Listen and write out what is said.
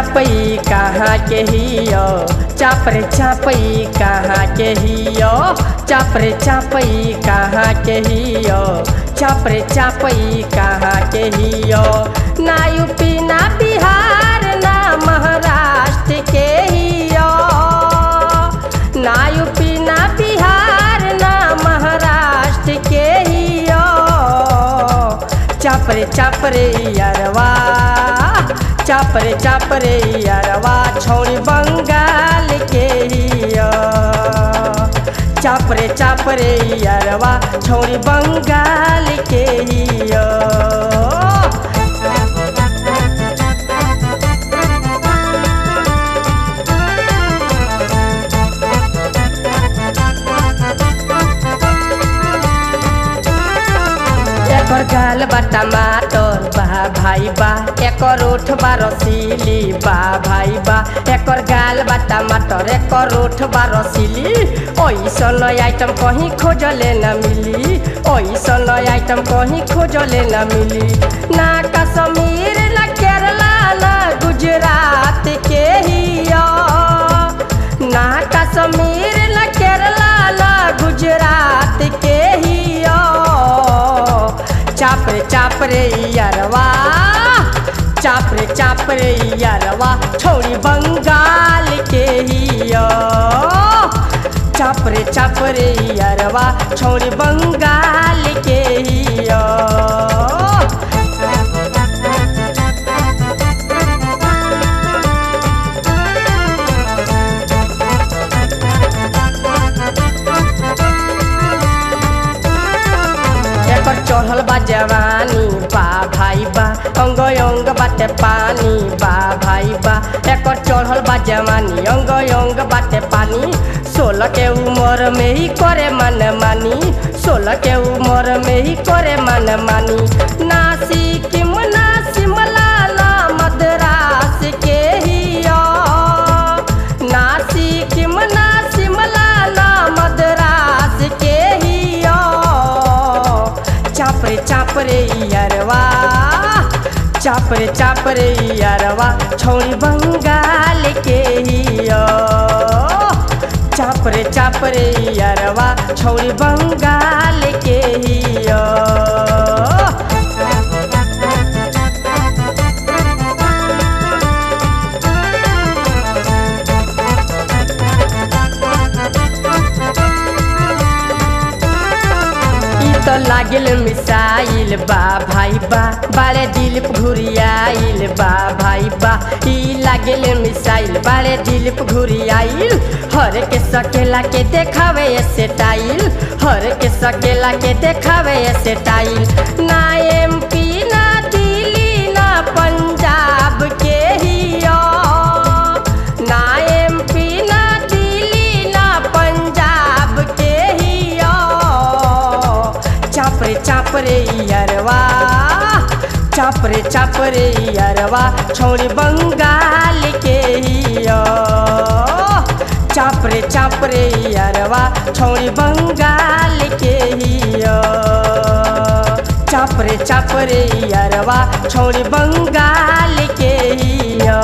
चापई कहाँ के हियो, चापरे चापई कहाँ के हियो, चापरे चापई कहाँ के हियो, चापरे चापई कहाँ के हियो। ना यूपी ना बिहार ना महाराष्ट्र के हियो, ना यूपी ना बिहार ना महाराष्ट्र के हियो। चापरे चापरे यारवा, चापरे चापरे यारवा छौड़ी बंगाल के हियो, चापरे चापरे यारवा छौड़ी बंगाल के हियो। एकर गाल बा टमाटर बा भाई बा, एकर ओठ बा रसीली बा भाई बा, एकर गाल बा टमाटर एकर ओठ बा रसीली। ओइसन आइटम कहीं खोजले न मिली, ओइसन आइटम कहीं खोजले न मिली। ना कश्मीर ना केरला ना गुजरात के हियो, ना कश्मीर ना केरला ना गुजरात के हियो। चापरे चापरे यारवा, चापरे चापरे यारवा छौड़ी बंगाल के हियो, चापरे चापरे यारवा छौड़ी बंगाल के हियो। चढ़ल बा जवानी बा भाई बा, अंग अंग बाटे पानी बा भाई बा, एकर चढ़ल बा जवानी अंग अंग बाटे पानी। 16 के उम्र में ही करे मन मानी, 16 के उम्र में ही करे मन मानी। ना सिक्किम ना शिमला ना मद्रास के हियो, ना सिक्किम ना शिमला ना मद्रास के हियो। चापरे चापरे यारवा, चापरे चापरे यारवा छौड़ी बंगाल के हियो, चापरे चापरे यारवा छौड़ी बंगाल के हियो। तो लागिल मिसाइल बा भाई बा, बारे दिल घुरियाइल बा भाई बा। ई लागिल मिसाइल बारे दिल घुरियाइल, हर के सकेला के देखावे स्टाइल, हर के सकेला के देखावे स्टाइल। ना MP ना दिल्ली ना पंजाब के हियो, ना MP ना दिल्ली ना पंजाब के हियो। चापरे चापरे यारवा, चापरे चापरे यारवा छौड़ी बंगाल के हियो, चापरे चापरे यारवा छौड़ी बंगाल के हियो, चापरे चापरे यारवा छौड़ी बंगाल के हियो।